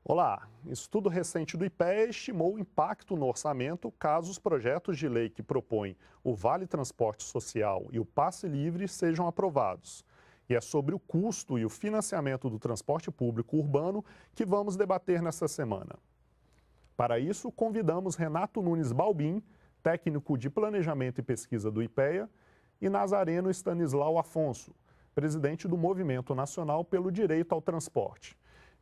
Olá, estudo recente do IPEA estimou o impacto no orçamento caso os projetos de lei que propõem o Vale Transporte Social e o Passe Livre sejam aprovados. E é sobre o custo e o financiamento do transporte público urbano que vamos debater nesta semana. Para isso, convidamos Renato Nunes Balbim, técnico de Planejamento e Pesquisa do IPEA, e Nazareno Stanislau Afonso, presidente do Movimento Nacional pelo Direito ao Transporte.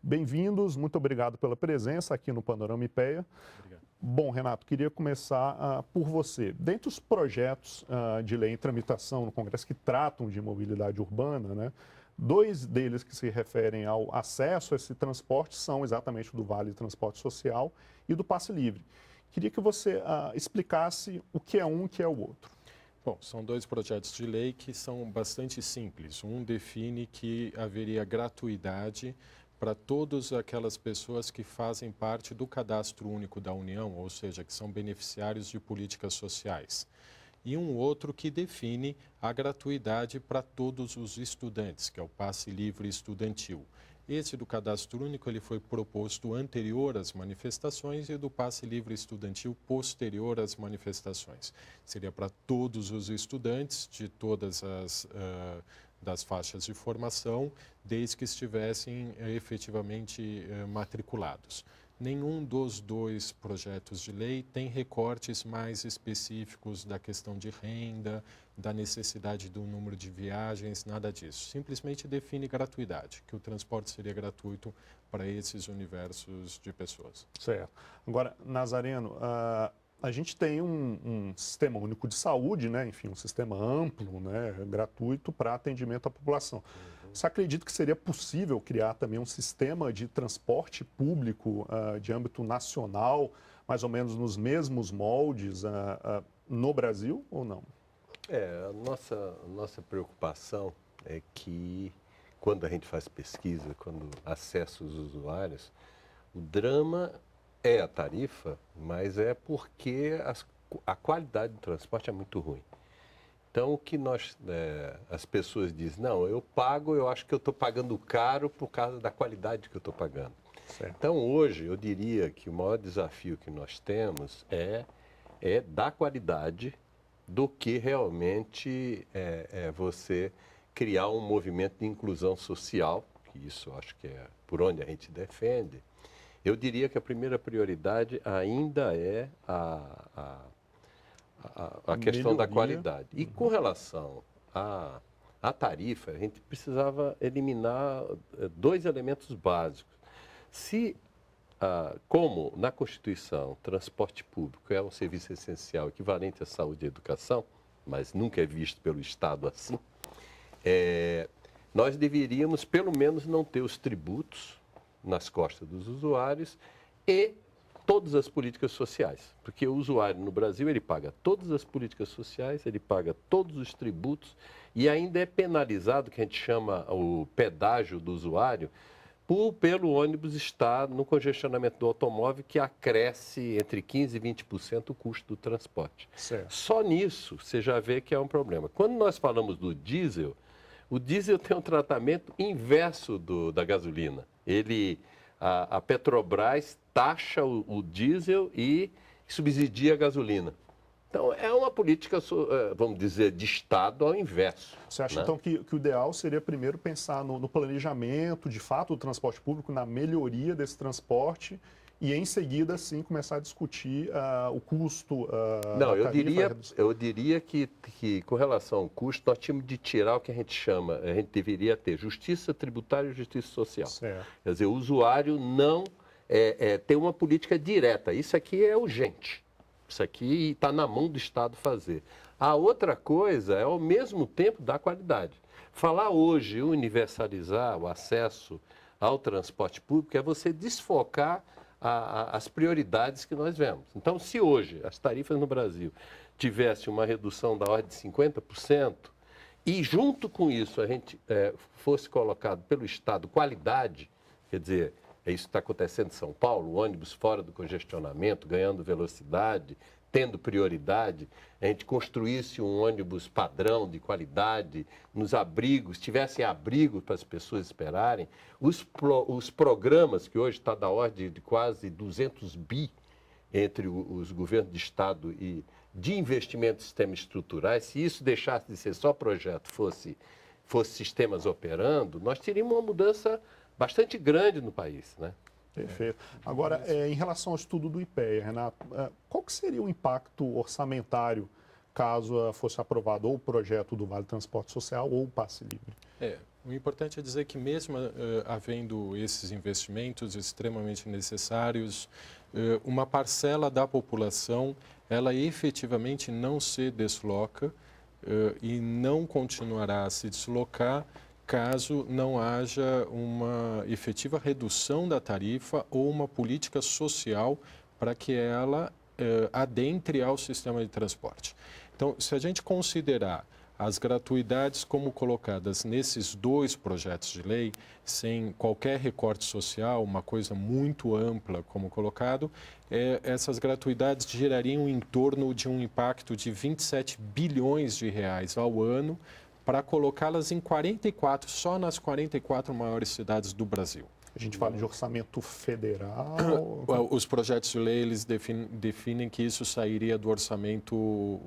Bem-vindos, muito obrigado pela presença aqui no Panorama IPEA. Obrigado. Bom, Renato, queria começar por você. Dentre os projetos de lei em tramitação no Congresso que tratam de mobilidade urbana, né, dois deles que se referem ao acesso a esse transporte são exatamente o do Vale Transporte Social e do Passe Livre. Queria que você explicasse o que é um e o que é o outro. Bom, são dois projetos de lei que são bastante simples. Um define que haveria gratuidade para todas aquelas pessoas que fazem parte do Cadastro Único da União, ou seja, que são beneficiários de políticas sociais. E um outro que define a gratuidade para todos os estudantes, que é o Passe Livre Estudantil. Esse do Cadastro Único ele foi proposto anterior às manifestações e do Passe Livre Estudantil posterior às manifestações. Seria para todos os estudantes de todas as das faixas de formação, desde que estivessem efetivamente matriculados. Nenhum dos dois projetos de lei tem recortes mais específicos da questão de renda, da necessidade do número de viagens, nada disso. Simplesmente define gratuidade, que o transporte seria gratuito para esses universos de pessoas. Certo. Agora, Nazareno, a gente tem um sistema único de saúde, né? Enfim, um sistema amplo, né? Gratuito para atendimento à população. Você acredita que seria possível criar também um sistema de transporte público de âmbito nacional, mais ou menos nos mesmos moldes no Brasil ou não? A nossa preocupação é que quando a gente faz pesquisa, quando acessa os usuários, o drama é a tarifa, mas é porque a qualidade do transporte é muito ruim. Então, o que as pessoas dizem, não, eu pago, eu acho que eu estou pagando caro por causa da qualidade que eu estou pagando. Certo. Então, hoje, eu diria que o maior desafio que nós temos é da qualidade do que realmente você criar um movimento de inclusão social, que isso acho que é por onde a gente defende. Eu diria que a primeira prioridade ainda é a questão da qualidade. E com relação à tarifa, a gente precisava eliminar dois elementos básicos. Como na Constituição, transporte público é um serviço essencial equivalente à saúde e educação, mas nunca é visto pelo Estado assim, nós deveríamos pelo menos não ter os tributos nas costas dos usuários e todas as políticas sociais, porque o usuário no Brasil ele paga todas as políticas sociais, ele paga todos os tributos e ainda é penalizado, que a gente chama o pedágio do usuário, pelo ônibus estar no congestionamento do automóvel, que acresce entre 15% e 20% o custo do transporte. Certo. Só nisso você já vê que é um problema. Quando nós falamos do diesel, o diesel tem um tratamento inverso da gasolina. A Petrobras taxa o diesel e subsidia a gasolina. Então, é uma política, vamos dizer, de Estado ao inverso. Você acha, né? então, que o ideal seria primeiro pensar no planejamento, de fato, do transporte público, na melhoria desse transporte e, em seguida, sim, começar a discutir o custo Não, da tarifa, eu diria que, com relação ao custo, nós tínhamos de tirar o que a gente deveria ter justiça tributária e justiça social. Certo. Quer dizer, o usuário não tem uma política direta. Isso aqui é urgente. Isso aqui está na mão do Estado fazer. A outra coisa é, ao mesmo tempo, dar qualidade. Falar hoje, universalizar o acesso ao transporte público é você desfocar as prioridades que nós vemos. Então, se hoje as tarifas no Brasil tivessem uma redução da ordem de 50% e, junto com isso, a gente fosse colocado pelo Estado qualidade, quer dizer, isso está acontecendo em São Paulo, ônibus fora do congestionamento, ganhando velocidade, tendo prioridade, a gente construísse um ônibus padrão de qualidade, nos abrigos, tivesse abrigo para as pessoas esperarem, os programas, que hoje está da ordem de quase 200 bi entre os governos de Estado e de investimento em sistemas estruturais, se isso deixasse de ser só projeto, fosse sistemas operando, nós teríamos uma mudança bastante grande no país, né? Perfeito. Agora, em relação ao estudo do IPEA, Renato, qual que seria o impacto orçamentário caso fosse aprovado ou o projeto do Vale Transporte Social ou o Passe Livre? O importante é dizer que mesmo havendo esses investimentos extremamente necessários, uma parcela da população, ela efetivamente não se desloca e não continuará a se deslocar caso não haja uma efetiva redução da tarifa ou uma política social para que ela adentre ao sistema de transporte. Então, se a gente considerar as gratuidades como colocadas nesses dois projetos de lei, sem qualquer recorte social, uma coisa muito ampla como colocado, essas gratuidades gerariam em torno de um impacto de 27 bilhões de reais ao ano, para colocá-las em 44, só nas 44 maiores cidades do Brasil. A gente fala de orçamento federal? Os projetos de lei, eles definem que isso sairia do orçamento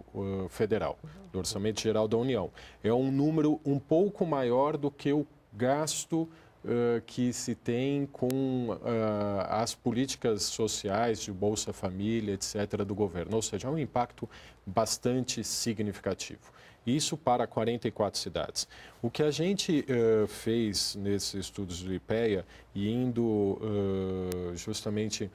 federal, do orçamento geral da União. É um número um pouco maior do que o gasto que se tem com as políticas sociais de Bolsa Família, etc., do governo. Ou seja, é um impacto bastante significativo. Isso para 44 cidades. O que a gente fez nesses estudos do IPEA, e indo justamente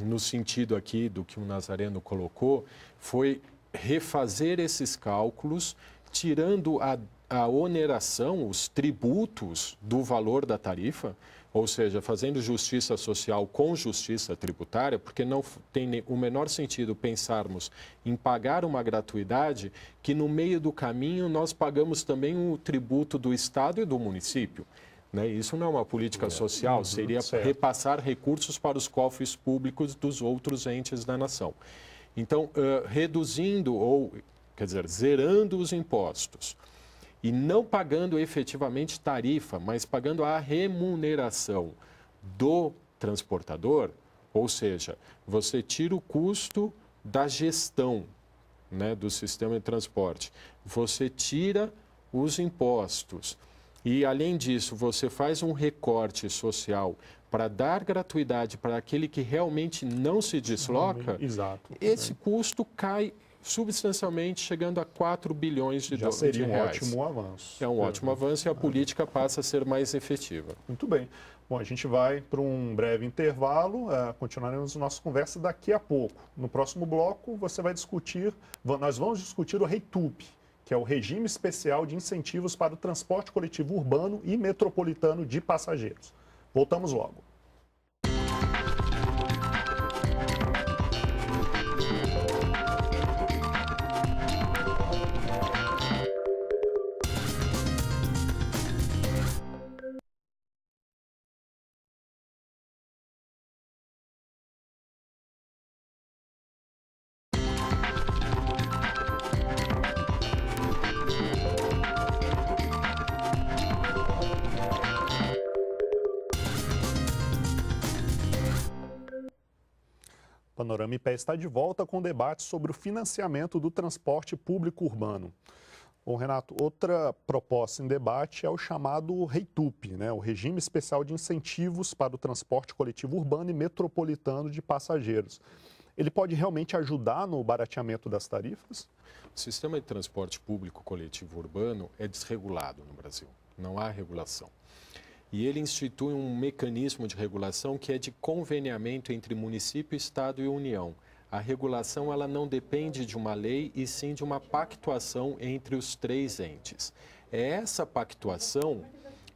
no sentido aqui do que o Nazareno colocou, foi refazer esses cálculos, tirando a oneração, os tributos do valor da tarifa, ou seja, fazendo justiça social com justiça tributária, porque não tem o menor sentido pensarmos em pagar uma gratuidade que no meio do caminho nós pagamos também o tributo do Estado e do município. Né? Isso não é uma política social, seria repassar recursos para os cofres públicos dos outros entes da nação. Então, reduzindo ou, quer dizer, zerando os impostos, e não pagando efetivamente tarifa, mas pagando a remuneração do transportador, ou seja, você tira o custo da gestão, né, do sistema de transporte, você tira os impostos e, além disso, você faz um recorte social para dar gratuidade para aquele que realmente não se desloca, Exato. Esse custo cai substancialmente, chegando a 4 bilhões de reais. Já seria um ótimo avanço. É um ótimo avanço e a política passa a ser mais efetiva. Muito bem. Bom, a gente vai para um breve intervalo, continuaremos nossa conversa daqui a pouco. No próximo bloco, nós vamos discutir o REITUP, que é o Regime Especial de Incentivos para o Transporte Coletivo Urbano e Metropolitano de Passageiros. Voltamos logo. Panorama IPEA está de volta com debate sobre o financiamento do transporte público urbano. Bom, Renato, outra proposta em debate é o chamado REITUP, né? O Regime Especial de Incentivos para o Transporte Coletivo Urbano e Metropolitano de Passageiros. Ele pode realmente ajudar no barateamento das tarifas? O sistema de transporte público coletivo urbano é desregulado no Brasil, não há regulação. E ele institui um mecanismo de regulação que é de conveniamento entre município, Estado e União. A regulação ela não depende de uma lei, e sim de uma pactuação entre os três entes. É essa pactuação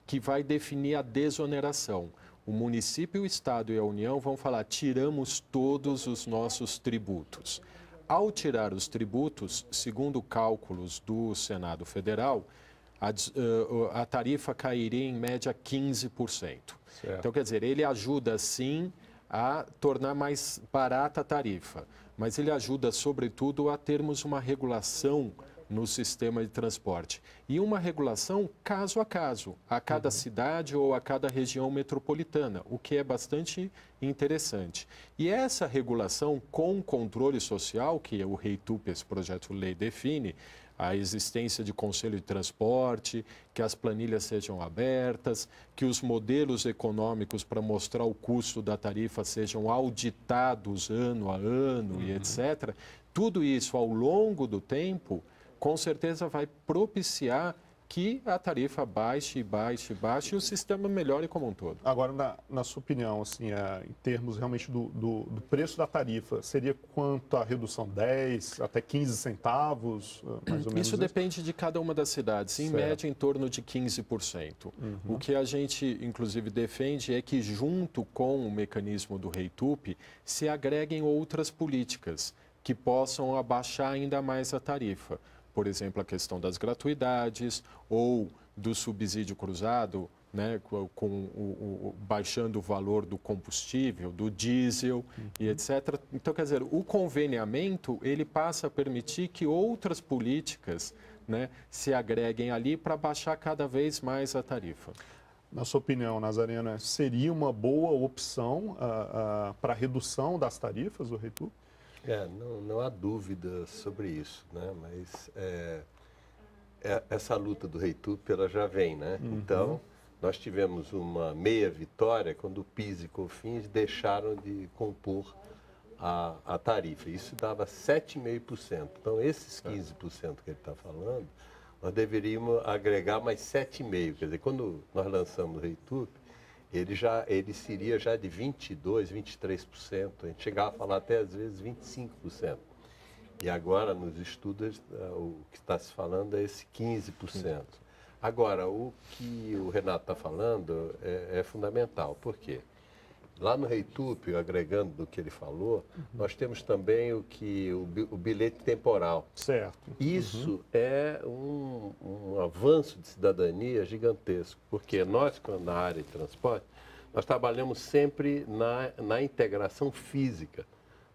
que vai definir a desoneração. O município, o Estado e a União vão falar: tiramos todos os nossos tributos. Ao tirar os tributos, segundo cálculos do Senado Federal, a tarifa cairia em média 15%. Certo. Então, quer dizer, ele ajuda sim a tornar mais barata a tarifa, mas ele ajuda, sobretudo, a termos uma regulação no sistema de transporte. E uma regulação caso a caso, a cada cidade ou a cada região metropolitana, o que é bastante interessante. E essa regulação com controle social, que o REITUP, esse projeto de lei, define, a existência de conselho de transporte, que as planilhas sejam abertas, que os modelos econômicos para mostrar o custo da tarifa sejam auditados ano a ano e etc. Tudo isso ao longo do tempo, com certeza vai propiciar que a tarifa baixe e o sistema melhore como um todo. Agora, na sua opinião, assim, em termos realmente do preço da tarifa, seria quanto a redução? 10 até 15 centavos, mais ou menos? Isso depende de cada uma das cidades, em média em torno de 15%. O que a gente, inclusive, defende é que, junto com o mecanismo do REITUP, se agreguem outras políticas que possam abaixar ainda mais a tarifa. Por exemplo, a questão das gratuidades ou do subsídio cruzado, né, baixando o valor do combustível, do diesel e etc. Então, quer dizer, o conveniamento ele passa a permitir que outras políticas, né, se agreguem ali para baixar cada vez mais a tarifa. Na sua opinião, Nazareno, seria uma boa opção para a redução das tarifas, o REITUP? Não há dúvida sobre isso, né? Mas essa luta do REITUP ela já vem, né? Então, nós tivemos uma meia vitória quando o PIS e COFINS deixaram de compor a tarifa. Isso dava 7,5%. Então, esses 15% que ele está falando, nós deveríamos agregar mais 7,5%. Quer dizer, quando nós lançamos o REITUP, ele seria já de 22%, 23%. A gente chegava a falar até, às vezes, 25%. E agora, nos estudos, o que está se falando é esse 15%. Agora, o que o Renato está falando é fundamental. Por quê? Lá no REITUP, agregando do que ele falou, nós temos também o bilhete temporal. Certo. Isso é um avanço de cidadania gigantesco, porque nós, na área de transporte, nós trabalhamos sempre na integração física,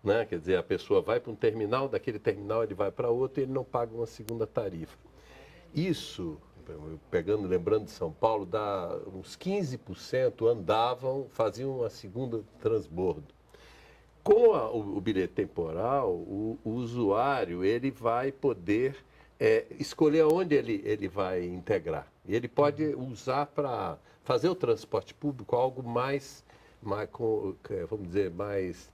né? Quer dizer, a pessoa vai para um terminal, daquele terminal ele vai para outro e ele não paga uma segunda tarifa. Isso, lembrando de São Paulo, dá uns 15% faziam uma segunda transbordo. Com o bilhete temporal, o usuário ele vai poder escolher onde ele vai integrar. E ele pode usar para fazer o transporte público algo mais vamos dizer, mais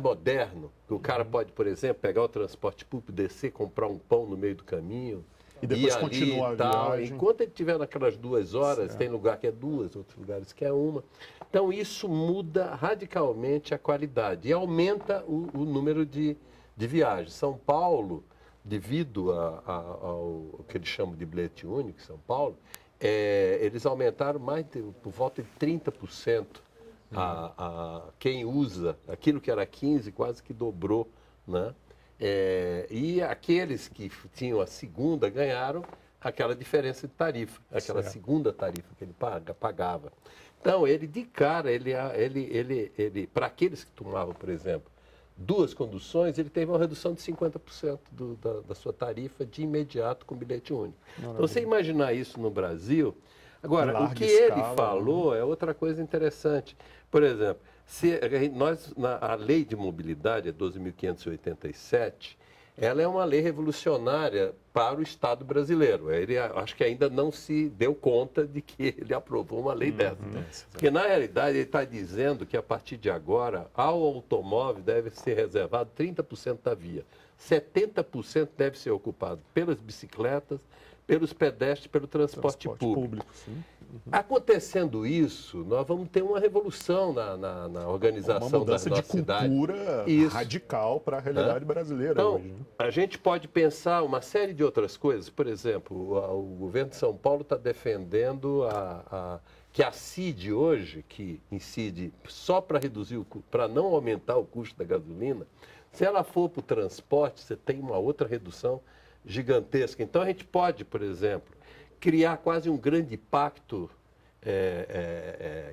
moderno. O cara pode, por exemplo, pegar o transporte público, descer, comprar um pão no meio do caminho, e depois continua a viagem. Enquanto ele estiver naquelas 2 horas, tem lugar que é 2, outros lugares que é 1. Então, isso muda radicalmente a qualidade e aumenta o número de viagens. São Paulo, devido ao que eles chamam de bilhete único, São Paulo, eles aumentaram por volta de 30% quem usa. Aquilo que era 15, quase que dobrou, né? E aqueles que tinham a segunda ganharam aquela diferença de tarifa, aquela segunda tarifa que ele pagava. Então, ele de cara, para aqueles que tomavam, por exemplo, 2 conduções, ele teve uma redução de 50% da sua tarifa de imediato com bilhete único. Então, você imaginar isso no Brasil. Agora, o que ele falou é outra coisa interessante. Por exemplo, a lei de mobilidade, a 12.587, ela é uma lei revolucionária para o Estado brasileiro. Ele acho que ainda não se deu conta de que ele aprovou uma lei dessa. Porque, na realidade, ele está dizendo que, a partir de agora, ao automóvel deve ser reservado 30% da via. 70% deve ser ocupado pelas bicicletas, pelos pedestres, pelo transporte público. Sim. Acontecendo isso, nós vamos ter uma revolução na organização das nossas cidades. Uma mudança de cultura radical para a realidade brasileira então, hoje. Né? A gente pode pensar uma série de outras coisas. Por exemplo, o governo de São Paulo está defendendo que a CID hoje, que incide só para para não aumentar o custo da gasolina, se ela for para o transporte, você tem uma outra redução gigantesca. Então, a gente pode, por exemplo, criar quase um grande pacto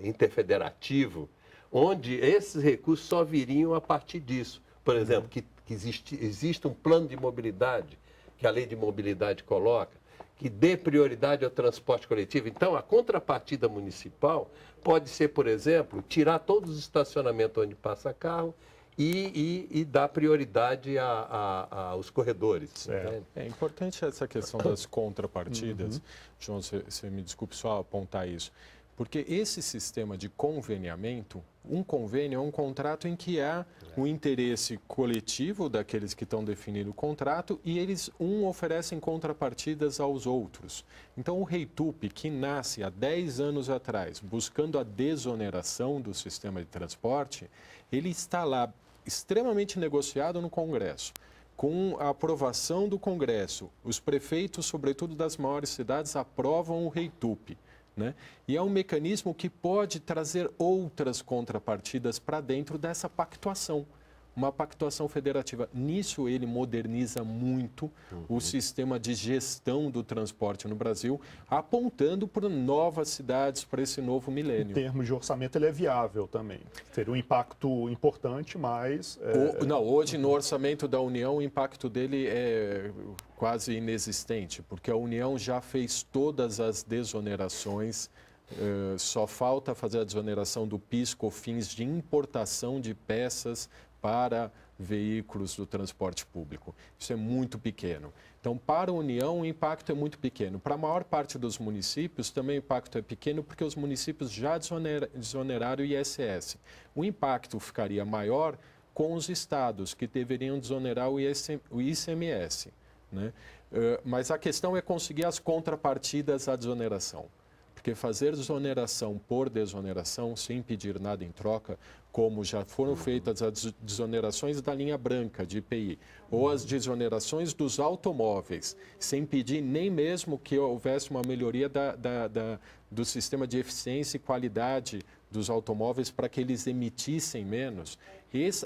interfederativo, onde esses recursos só viriam a partir disso. Por exemplo, que existe um plano de mobilidade, que a lei de mobilidade coloca, que dê prioridade ao transporte coletivo. Então, a contrapartida municipal pode ser, por exemplo, tirar todos os estacionamentos onde passa carro e dar prioridade aos corredores. É importante essa questão das contrapartidas. João, você me desculpe só apontar isso. Porque esse sistema de conveniamento, um convênio é um contrato em que há o interesse coletivo daqueles que estão definindo o contrato e eles, oferecem contrapartidas aos outros. Então, o REITUP, que nasce há 10 anos atrás, buscando a desoneração do sistema de transporte, ele está lá extremamente negociado no Congresso. Com a aprovação do Congresso, os prefeitos, sobretudo das maiores cidades, aprovam o REITUP. Né? E é um mecanismo que pode trazer outras contrapartidas para dentro dessa pactuação, uma pactuação federativa. Nisso ele moderniza muito o sistema de gestão do transporte no Brasil, apontando para novas cidades, para esse novo milênio. Em termos de orçamento, ele é viável também. Teria um impacto importante, mas... Não, hoje no orçamento da União o impacto dele é quase inexistente, porque a União já fez todas as desonerações, só falta fazer a desoneração do PIS/COFINS de importação de peças para veículos do transporte público. Isso é muito pequeno. Então, para a União, o impacto é muito pequeno. Para a maior parte dos municípios, também o impacto é pequeno, porque os municípios já desoneraram o ISS. O impacto ficaria maior com os estados, que deveriam desonerar o ICMS. Né? Mas a questão é conseguir as contrapartidas à desoneração. Porque fazer desoneração por desoneração, sem pedir nada em troca, como já foram feitas as desonerações da linha branca de IPI, ou as desonerações dos automóveis, sem pedir nem mesmo que houvesse uma melhoria do sistema de eficiência e qualidade dos automóveis para que eles emitissem menos.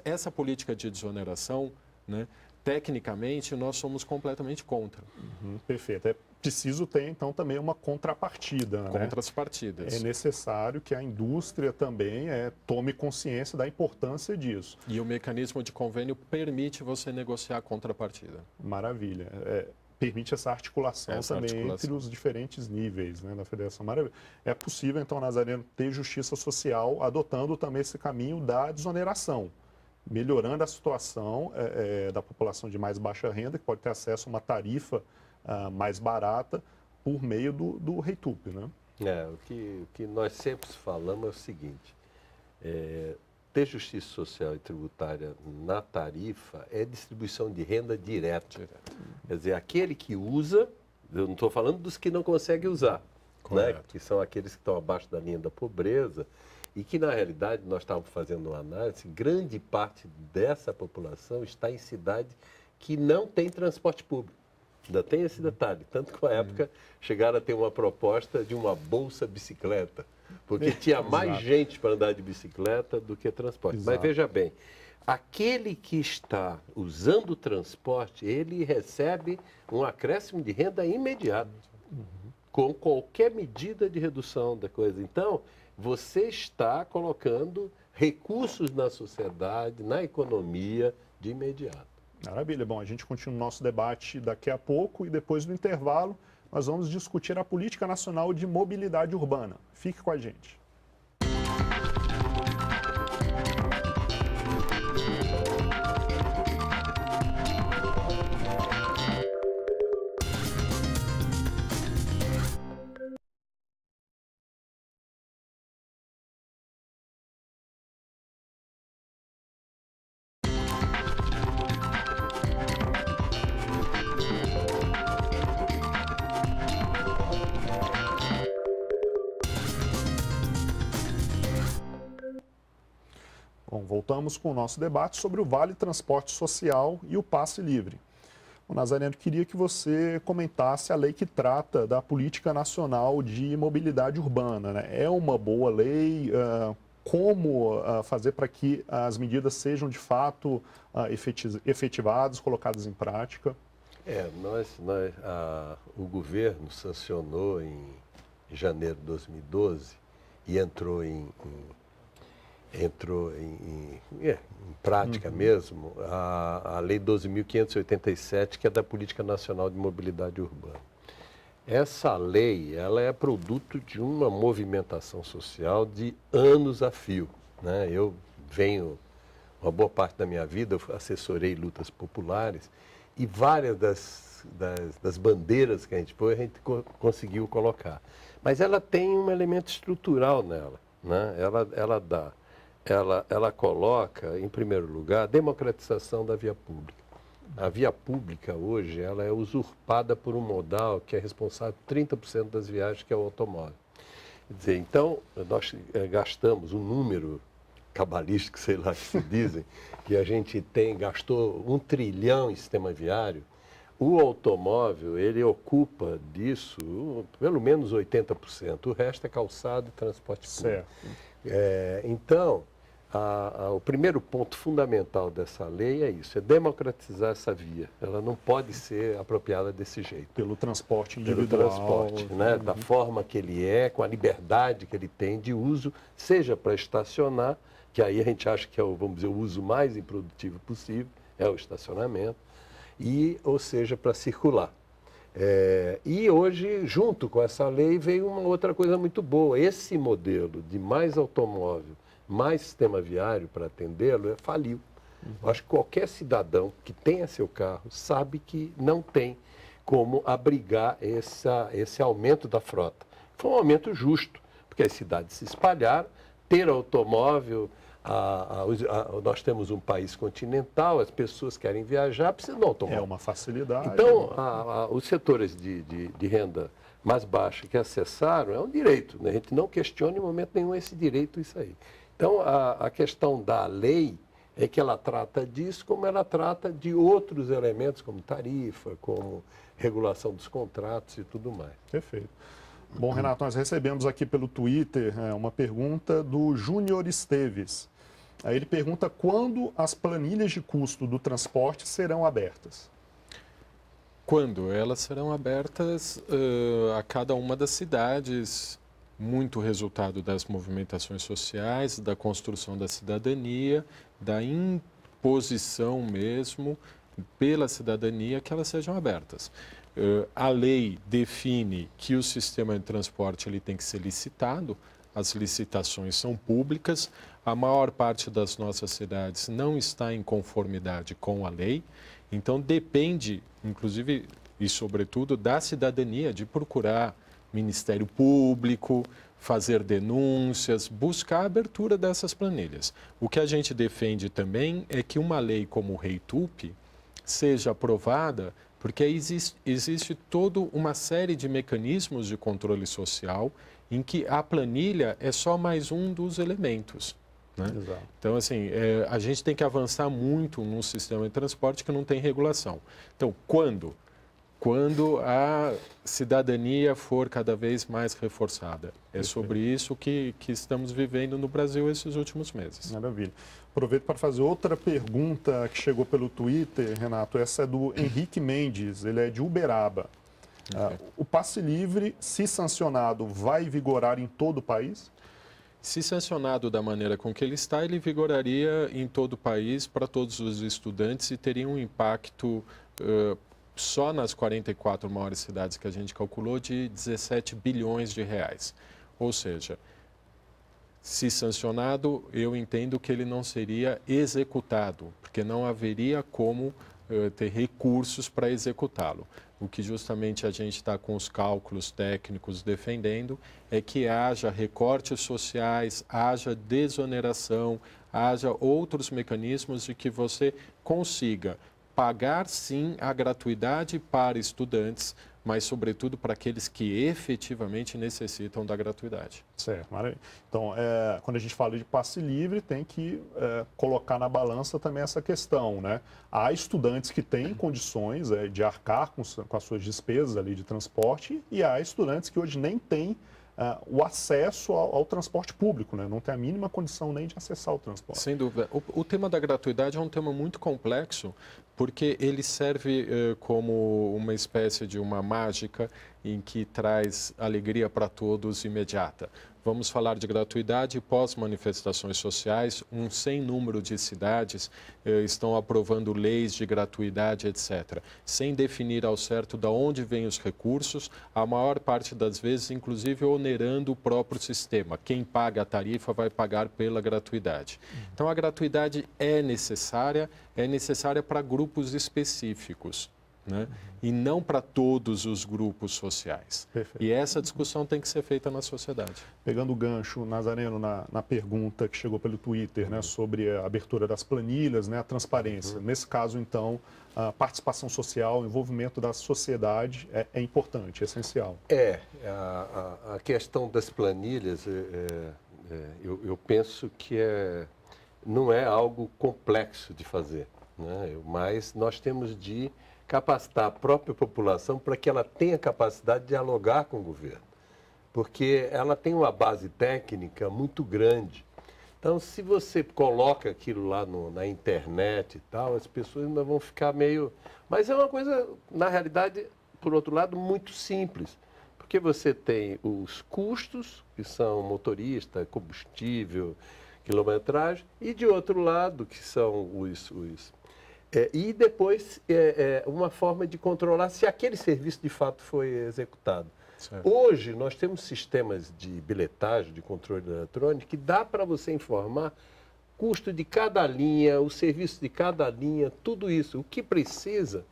Essa política de desoneração, né, tecnicamente, nós somos completamente contra. Perfeito. É preciso ter, então, também uma contrapartida. Contrapartidas. É necessário que a indústria também tome consciência da importância disso. E o mecanismo de convênio permite você negociar a contrapartida. Maravilha. Permite essa articulação entre os diferentes níveis, né, da federação. Maravilha. É possível, então, Nazareno, ter justiça social adotando também esse caminho da desoneração, melhorando a situação da população de mais baixa renda, que pode ter acesso a uma tarifa mais barata por meio do REITUP, né? O que nós sempre falamos é o seguinte, ter justiça social e tributária na tarifa é distribuição de renda direta. Quer dizer, aquele que usa, eu não estou falando dos que não conseguem usar, né? Que são aqueles que estão abaixo da linha da pobreza, e que, na realidade, nós estávamos fazendo uma análise, grande parte dessa população está em cidade que não tem transporte público. Ainda tem esse detalhe. Tanto que, na época, chegaram a ter uma proposta de uma bolsa bicicleta, porque tinha mais gente para andar de bicicleta do que transporte. Mas, veja bem, aquele que está usando o transporte, ele recebe um acréscimo de renda imediato, com qualquer medida de redução da coisa. Então, você está colocando recursos na sociedade, na economia, de imediato. Maravilha. Bom, a gente continua o nosso debate daqui a pouco e depois do intervalo nós vamos discutir a Política Nacional de Mobilidade Urbana. Fique com a gente. Bom, voltamos com o nosso debate sobre o Vale Transporte Social e o Passe Livre. O Nazareno, queria que você comentasse a lei que trata da Política Nacional de Mobilidade Urbana, né? É uma boa lei? Como fazer para que as medidas sejam, de fato, efetivadas, colocadas em prática? O governo sancionou em janeiro de 2012 e entrou em entrou em prática mesmo a Lei 12.587, que é da Política Nacional de Mobilidade Urbana. Essa lei, ela é produto de uma movimentação social de anos a fio, né? Eu venho, uma boa parte da minha vida, eu assessorei lutas populares e várias das bandeiras que a gente pôs, a gente conseguiu colocar. Mas ela tem um elemento estrutural nela, né? Ela coloca, em primeiro lugar, a democratização da via pública. A via pública hoje ela é usurpada por um modal que é responsável por 30% das viagens, que é o automóvel. Quer dizer, então, nós gastamos um número cabalístico, sei lá que se dizem, que a gente gastou 1 trilhão em sistema viário. O automóvel, ele ocupa disso pelo menos 80%. O resto é calçado e transporte público. Então, o primeiro ponto fundamental dessa lei é isso, é democratizar essa via. Ela não pode ser apropriada desse jeito. Pelo transporte individual. Pelo transporte, né? Da forma que ele é, com a liberdade que ele tem de uso, seja para estacionar, que aí a gente acha que é vamos dizer, o uso mais improdutivo possível, é o estacionamento, ou seja, para circular. E hoje, junto com essa lei, veio uma outra coisa muito boa. Esse modelo de mais automóvel, mais sistema viário para atendê-lo, faliu. Eu acho que qualquer cidadão que tenha seu carro sabe que não tem como abrigar esse aumento da frota. Foi um aumento justo, porque as cidades se espalharam, ter automóvel, nós temos um país continental, as pessoas querem viajar, precisam de automóvel. É uma facilidade. Então, os setores de renda mais baixa que acessaram é um direito, né? A gente não questiona em momento nenhum esse direito, isso aí. Então, a questão da lei é que ela trata disso como ela trata de outros elementos, como tarifa, como regulação dos contratos e tudo mais. Perfeito. Bom, Renato, nós recebemos aqui pelo Twitter uma pergunta do Júnior Esteves. Aí ele pergunta quando as planilhas de custo do transporte serão abertas. Quando? Elas serão abertas a cada uma das cidades, muito resultado das movimentações sociais, da construção da cidadania, da imposição mesmo pela cidadania que elas sejam abertas. A lei define que o sistema de transporte ele tem que ser licitado, as licitações são públicas, a maior parte das nossas cidades não está em conformidade com a lei, então depende, inclusive e sobretudo, da cidadania de procurar Ministério Público, fazer denúncias, buscar a abertura dessas planilhas. O que a gente defende também é que uma lei como o REITUP seja aprovada, porque existe toda uma série de mecanismos de controle social em que a planilha é só mais um dos elementos. Né? Então, assim, a gente tem que avançar muito num sistema de transporte que não tem regulação. Então, quando a cidadania for cada vez mais reforçada. É sobre isso que estamos vivendo no Brasil esses últimos meses. Maravilha. Aproveito para fazer outra pergunta que chegou pelo Twitter, Renato. Essa é do Henrique Mendes, ele é de Uberaba. O passe livre, se sancionado, vai vigorar em todo o país? Se sancionado da maneira com que ele está, ele vigoraria em todo o país para todos os estudantes e teria um impacto só nas 44 maiores cidades que a gente calculou de 17 bilhões de reais. Ou seja, se sancionado, eu entendo que ele não seria executado, porque não haveria como ter recursos para executá-lo. O que justamente a gente está com os cálculos técnicos defendendo é que haja recortes sociais, haja desoneração, haja outros mecanismos de que você consiga pagar, sim, a gratuidade para estudantes, mas, sobretudo, para aqueles que efetivamente necessitam da gratuidade. Certo, maravilha. Então, quando a gente fala de passe livre, tem que colocar na balança também essa questão, né? Há estudantes que têm condições de arcar com as suas despesas ali de transporte e há estudantes que hoje nem têm o acesso ao transporte público, né? Não tem a mínima condição nem de acessar o transporte. Sem dúvida. O tema da gratuidade é um tema muito complexo, porque ele serve como uma espécie de uma mágica em que traz alegria para todos imediata. vamos falar de gratuidade pós-manifestações sociais. Um sem número de cidades estão aprovando leis de gratuidade, etc., sem definir ao certo de onde vêm os recursos, a maior parte das vezes, inclusive, onerando o próprio sistema. Quem paga a tarifa vai pagar pela gratuidade. Então, a gratuidade é necessária para grupos específicos, né? E não para todos os grupos sociais. Perfeito. E essa discussão tem que ser feita na sociedade. Pegando o gancho, Nazareno, na pergunta que chegou pelo Twitter, né, sobre a abertura das planilhas, né, a transparência. Nesse caso, então, a participação social, o envolvimento da sociedade é importante, é essencial. A questão das planilhas, eu penso que não é algo complexo de fazer, né? Mas nós temos de capacitar a própria população para que ela tenha capacidade de dialogar com o governo, porque ela tem uma base técnica muito grande. Então, se você coloca aquilo lá na internet e tal, as pessoas ainda vão ficar meio... Mas é uma coisa, na realidade, por outro lado, muito simples, porque você tem os custos, que são motorista, combustível, quilometragem, e de outro lado, que são e depois uma forma de controlar se aquele serviço de fato foi executado. Certo. Hoje nós temos sistemas de bilhetagem, de controle eletrônico, que dá para você informar custo de cada linha, o serviço de cada linha, tudo isso. O que precisa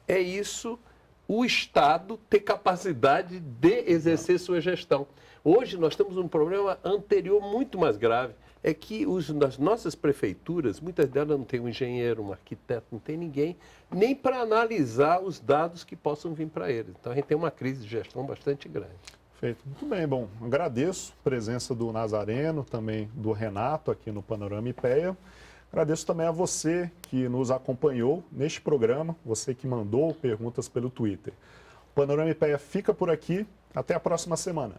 é isso, o Estado ter capacidade de exercer sua gestão. Hoje nós temos um problema anterior muito mais grave, é que nas nossas prefeituras, muitas delas não tem um engenheiro, um arquiteto, não tem ninguém, nem para analisar os dados que possam vir para eles. Então, a gente tem uma crise de gestão bastante grande. Perfeito. Muito bem, bom, agradeço a presença do Nazareno, também do Renato aqui no Panorama IPEA. Agradeço também a você que nos acompanhou neste programa, você que mandou perguntas pelo Twitter. O Panorama IPEA fica por aqui, até a próxima semana.